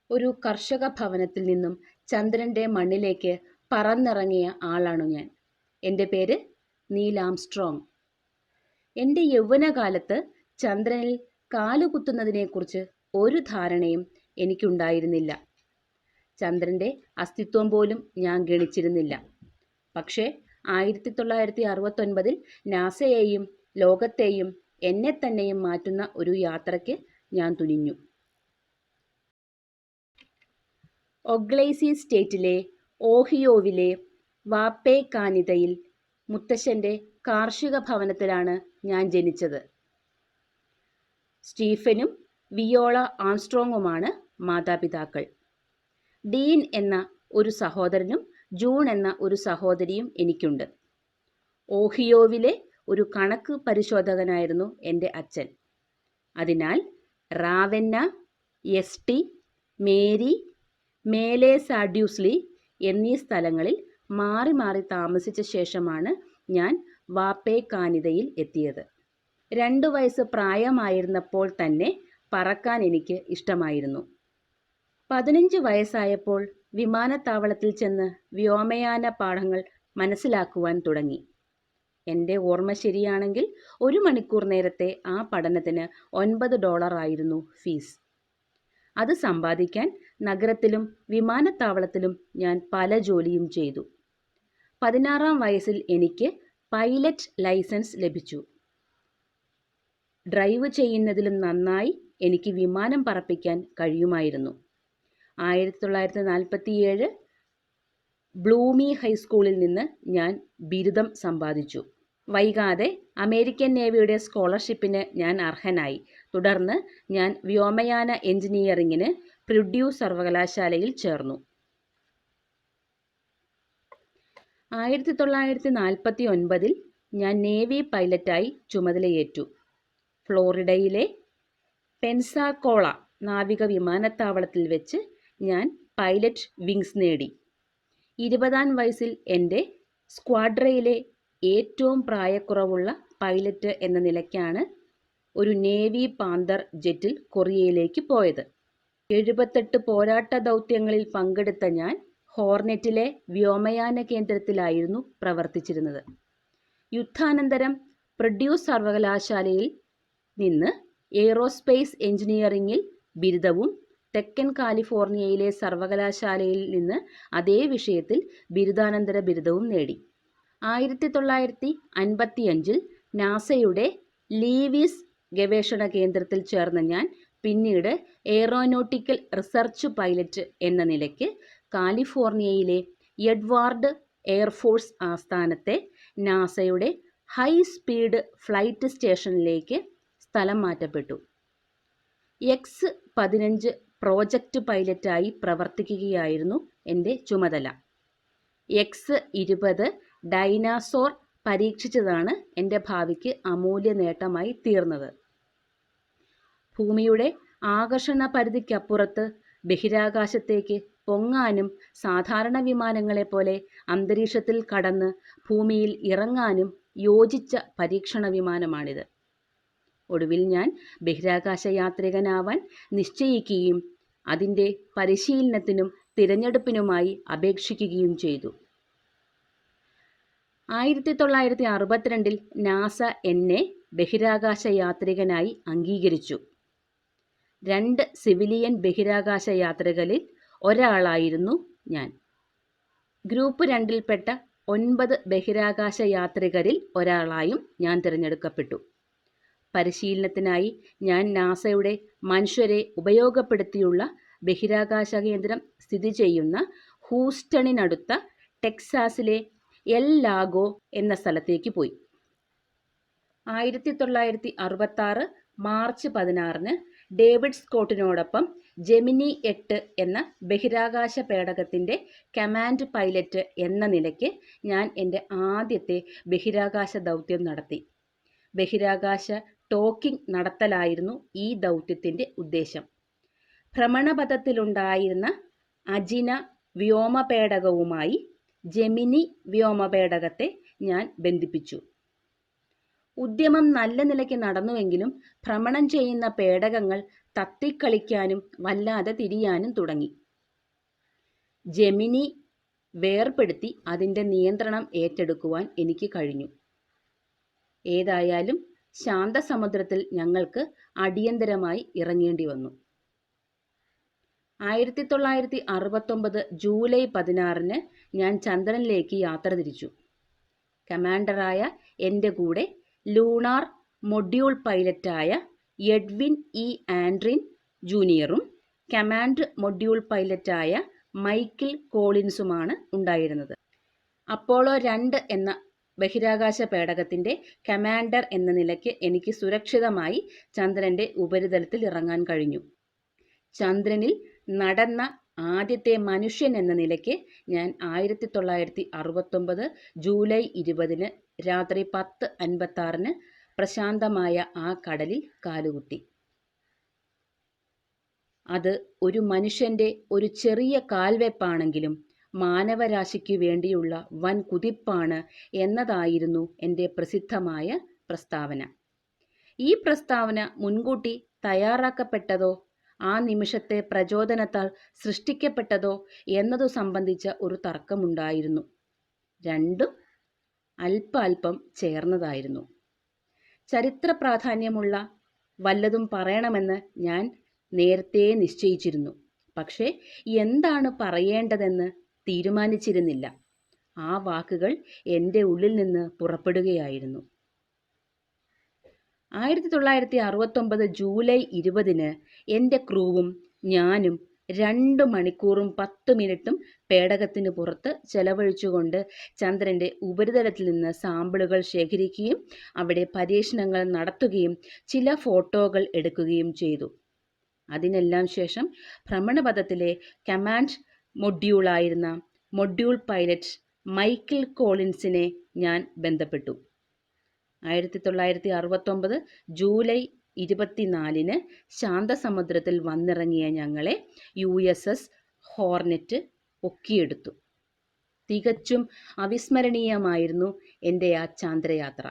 ഒരു കർഷക ഭവനത്തിൽ നിന്നും ചന്ദ്രൻ്റെ മണ്ണിലേക്ക് പറന്നിറങ്ങിയ ആളാണു ഞാൻ. എൻ്റെ പേര് നീൽ ആംസ്ട്രോങ്. എൻ്റെ യൗവനകാലത്ത് ചന്ദ്രനിൽ കാലുകുത്തുന്നതിനെക്കുറിച്ച് ഒരു ധാരണയും എനിക്കുണ്ടായിരുന്നില്ല. ചന്ദ്രൻ്റെ അസ്തിത്വം പോലും ഞാൻ ഗണിച്ചിരുന്നില്ല. പക്ഷേ 1969 നാസയെയും ലോകത്തെയും എന്നെ തന്നെയും മാറ്റുന്ന ഒരു യാത്രയ്ക്ക് ഞാൻ തുനിഞ്ഞു. ഒഗ്ലൈസി സ്റ്റേറ്റിലെ ഓഹിയോവിലെ വാപ്പേക്കാനിതയിൽ മുത്തശ്ശൻ്റെ കാർഷിക ഭവനത്തിലാണ് ഞാൻ ജനിച്ചത്. സ്റ്റീഫനും വിയോള ആംസ്ട്രോങ്ങുമാണ് മാതാപിതാക്കൾ. ഡീൻ എന്ന ഒരു സഹോദരനും ജൂൺ എന്ന ഒരു സഹോദരിയും എനിക്കുണ്ട്. ഓഹിയോവിലെ ഒരു കണക്ക് പരിശോധകനായിരുന്നു എൻ്റെ അച്ഛൻ. അതിനാൽ റാവെന്ന, എസ്റ്റി, മേരി, മേലെ സാഡ്യൂസ്ലി എന്നീ സ്ഥലങ്ങളിൽ മാറി മാറി താമസിച്ച ശേഷമാണ് ഞാൻ വാപ്പേക്കാനിതയിൽ എത്തിയത്. 2 വയസ്സ് പ്രായമായിരുന്നപ്പോൾ തന്നെ പറക്കാൻ എനിക്ക് ഇഷ്ടമായിരുന്നു. 15 വയസ്സായപ്പോൾ വിമാനത്താവളത്തിൽ ചെന്ന് വ്യോമയാന പാഠങ്ങൾ മനസ്സിലാക്കുവാൻ തുടങ്ങി. എൻ്റെ ഓർമ്മ ശരിയാണെങ്കിൽ 1 മണിക്കൂർ നേരത്തെ ആ പഠനത്തിന് $9 ആയിരുന്നു ഫീസ്. അത് സമ്പാദിക്കാൻ നഗരത്തിലും വിമാനത്താവളത്തിലും ഞാൻ പല ജോലിയും ചെയ്തു. 16-ാം വയസ്സിൽ എനിക്ക് പൈലറ്റ് ലൈസൻസ് ലഭിച്ചു. ഡ്രൈവ് ചെയ്യുന്നതിലും നന്നായി എനിക്ക് വിമാനം പറപ്പിക്കാൻ കഴിയുമായിരുന്നു. 1947 ബ്ലൂമി ഹൈസ്കൂളിൽ നിന്ന് ഞാൻ ബിരുദം സമ്പാദിച്ചു. വൈകാതെ അമേരിക്കൻ നേവിയുടെ സ്കോളർഷിപ്പിന് ഞാൻ അർഹനായി. തുടർന്ന് ഞാൻ വ്യോമയാന എഞ്ചിനീയറിംഗിന് പ്രുഡ്യൂ സർവകലാശാലയിൽ ചേർന്നു. 1949 ഞാൻ നേവി പൈലറ്റായി ചുമതലയേറ്റു. ഫ്ലോറിഡയിലെ പെൻസാകോള നാവിക വിമാനത്താവളത്തിൽ വെച്ച് ഞാൻ പൈലറ്റ് വിങ്സ് നേടി. 20-ാം വയസ്സിൽ എൻ്റെ സ്ക്വാഡ്രയിലെ ഏറ്റവും പ്രായക്കുറവുള്ള പൈലറ്റ് എന്ന നിലയ്ക്കാണ് ഒരു നേവി പാന്തർ ജെറ്റിൽ കൊറിയയിലേക്ക് പോയത്. 78 പോരാട്ട ദൗത്യങ്ങളിൽ പങ്കെടുത്ത ഞാൻ ഹോർനെറ്റിലെ വ്യോമയാന കേന്ദ്രത്തിലായിരുന്നു പ്രവർത്തിച്ചിരുന്നത്. യുദ്ധാനന്തരം പ്രുഡ്യൂ സർവകലാശാലയിൽ നിന്ന് എയ്റോസ്പേസ് എഞ്ചിനീയറിംഗിൽ ബിരുദവും തെക്കൻ കാലിഫോർണിയയിലെ സർവകലാശാലയിൽ നിന്ന് അതേ വിഷയത്തിൽ ബിരുദാനന്തര ബിരുദവും നേടി. 1955 നാസയുടെ ലീവിസ് ഗവേഷണ കേന്ദ്രത്തിൽ ചേർന്ന ഞാൻ പിന്നീട് എയ്റോനോട്ടിക്കൽ റിസർച്ച് പൈലറ്റ് എന്ന നിലയ്ക്ക് കാലിഫോർണിയയിലെ എഡ്വാർഡ് എയർഫോഴ്സ് ആസ്ഥാനത്തെ നാസയുടെ ഹൈ സ്പീഡ് ഫ്ലൈറ്റ് സ്റ്റേഷനിലേക്ക് സ്ഥലം മാറ്റപ്പെട്ടു. X-15 പ്രോജക്റ്റ് പൈലറ്റായി പ്രവർത്തിക്കുകയായിരുന്നു എൻ്റെ ചുമതല. X-20 ഡൈനാസോർ പരീക്ഷിച്ചതാണ് എൻ്റെ ഭാവിക്ക് അമൂല്യ നേട്ടമായി തീർന്നത്. ഭൂമിയുടെ ആകർഷണ പരിധിക്കപ്പുറത്ത് ബഹിരാകാശത്തേക്ക് പൊങ്ങാനും സാധാരണ വിമാനങ്ങളെപ്പോലെ അന്തരീക്ഷത്തിൽ കടന്ന് ഭൂമിയിൽ ഇറങ്ങാനും യോജിച്ച പരീക്ഷണ വിമാനമാണിത്. ഒടുവിൽ ഞാൻ ബഹിരാകാശ യാത്രികനാവാൻ നിശ്ചയിക്കുകയും അതിൻ്റെ പരിശീലനത്തിനും തിരഞ്ഞെടുപ്പിനുമായി അപേക്ഷിക്കുകയും ചെയ്തു. 1962 നാസ എന്നെ ബഹിരാകാശ യാത്രികനായി അംഗീകരിച്ചു. 2 സിവിലിയൻ ബഹിരാകാശ യാത്രികരിൽ ഒരാളായിരുന്നു ഞാൻ. ഗ്രൂപ്പ് 2-ൽപ്പെട്ട 9 ബഹിരാകാശ യാത്രികരിൽ ഒരാളായും ഞാൻ തിരഞ്ഞെടുക്കപ്പെട്ടു. പരിശീലനത്തിനായി ഞാൻ നാസയുടെ മനുഷ്യരെ ഉപയോഗപ്പെടുത്തിയുള്ള ബഹിരാകാശ കേന്ദ്രം സ്ഥിതി ചെയ്യുന്ന ഹൂസ്റ്റണിനടുത്ത ടെക്സാസിലെ എൽ ലാഗോ എന്ന സ്ഥലത്തേക്ക് പോയി. 1966 മാർച്ച് 16 ഡേവിഡ് സ്കോട്ടിനോടൊപ്പം ജെമിനി 8 എന്ന ബഹിരാകാശ പേടകത്തിൻ്റെ കമാൻഡ് പൈലറ്റ് എന്ന നിലയ്ക്ക് ഞാൻ എൻ്റെ ആദ്യത്തെ ബഹിരാകാശ ദൗത്യം നടത്തി. ബഹിരാകാശ ടോക്കിംഗ് നടത്തലായിരുന്നു ഈ ദൗത്യത്തിൻ്റെ ഉദ്ദേശം. ഭ്രമണപഥത്തിലുണ്ടായിരുന്ന അജിന വ്യോമപേടകവുമായി ജെമിനി വ്യോമപേടകത്തെ ഞാൻ ബന്ധിപ്പിച്ചു. ഉദ്യമം നല്ല നിലയ്ക്ക് നടന്നുവെങ്കിലും ഭ്രമണം ചെയ്യുന്ന പേടകങ്ങൾ തത്തിക്കളിക്കാനും വല്ലാതെ തിരിയാനും തുടങ്ങി. ജെമിനി വേർപെടുത്തി അതിൻ്റെ നിയന്ത്രണം ഏറ്റെടുക്കുവാൻ എനിക്ക് കഴിഞ്ഞു. ഏതായാലും ശാന്തസമുദ്രത്തിൽ ഞങ്ങൾക്ക് അടിയന്തരമായി ഇറങ്ങേണ്ടി വന്നു. 1969 ജൂലൈ 16 ഞാൻ ചന്ദ്രനിലേക്ക് യാത്ര തിരിച്ചു. കമാൻഡറായ എൻ്റെ കൂടെ ലൂണാർ മൊഡ്യൂൾ പൈലറ്റായ എഡ്വിൻ ഇ ആൻഡ്രിൻ ജൂനിയറും കമാൻഡ് മൊഡ്യൂൾ പൈലറ്റായ മൈക്കിൾ കോളിൻസുമാണ് ഉണ്ടായിരുന്നത്. അപ്പോളോ 2 എന്ന ബഹിരാകാശ പേടകത്തിൻ്റെ കമാൻഡർ എന്ന നിലയ്ക്ക് എനിക്ക് സുരക്ഷിതമായി ചന്ദ്രൻ്റെ ഉപരിതലത്തിൽ ഇറങ്ങാൻ കഴിഞ്ഞു. ചന്ദ്രനിൽ നടന്ന ആദ്യത്തെ മനുഷ്യൻ എന്ന നിലയ്ക്ക് ഞാൻ 1969 ജൂലൈ 20 രാത്രി 10:56 പ്രശാന്തമായ ആ കടലിൽ കാലുകുത്തി. അത് ഒരു മനുഷ്യൻ്റെ ഒരു ചെറിയ കാൽവെപ്പാണെങ്കിലും മാനവരാശിക്കു വേണ്ടിയുള്ള വൻ കുതിപ്പാണ് എന്നതായിരുന്നു എൻ്റെ പ്രസിദ്ധമായ പ്രസ്താവന. ഈ പ്രസ്താവന മുൻകൂട്ടി തയ്യാറാക്കപ്പെട്ടതോ ആ നിമിഷത്തെ പ്രചോദനത്താൽ സൃഷ്ടിക്കപ്പെട്ടതോ എന്നതു സംബന്ധിച്ച ഒരു തർക്കമുണ്ടായിരുന്നു. രണ്ടും അല്പം ചേർന്നതായിരുന്നു. ചരിത്ര പ്രാധാന്യമുള്ള വല്ലതും പറയണമെന്ന് ഞാൻ നേരത്തെ നിശ്ചയിച്ചിരുന്നു. പക്ഷേ എന്താണ് പറയേണ്ടതെന്ന് തീരുമാനിച്ചിരുന്നില്ല. ആ വാക്കുകൾ എൻ്റെ ഉള്ളിൽ നിന്ന് പുറപ്പെടുകയായിരുന്നു. 1969 ജൂലൈ 20 എൻ്റെ ക്രൂവും ഞാനും 2 മണിക്കൂറും 10 മിനിറ്റും പേടകത്തിന് പുറത്ത് ചെലവഴിച്ചുകൊണ്ട് ചന്ദ്രൻ്റെ ഉപരിതലത്തിൽ നിന്ന് സാമ്പിളുകൾ ശേഖരിക്കുകയും അവിടെ പരീക്ഷണങ്ങൾ നടത്തുകയും ചില ഫോട്ടോകൾ എടുക്കുകയും ചെയ്തു. അതിനെല്ലാം ശേഷം ഭ്രമണപഥത്തിലെ കമാൻഡ് മൊഡ്യൂളായിരുന്ന മൊഡ്യൂൾ പൈലറ്റ് മൈക്കിൾ കോളിൻസിനെ ഞാൻ ബന്ധപ്പെട്ടു. 1969 ജൂലൈ 24 ശാന്തസമുദ്രത്തിൽ വന്നിറങ്ങിയ ഞങ്ങളെ USS ഹോർനെറ്റ് പൊക്കിയെടുത്തു. തികച്ചും അവിസ്മരണീയമായിരുന്നു എൻ്റെ ആ ചാന്ദ്രയാത്ര.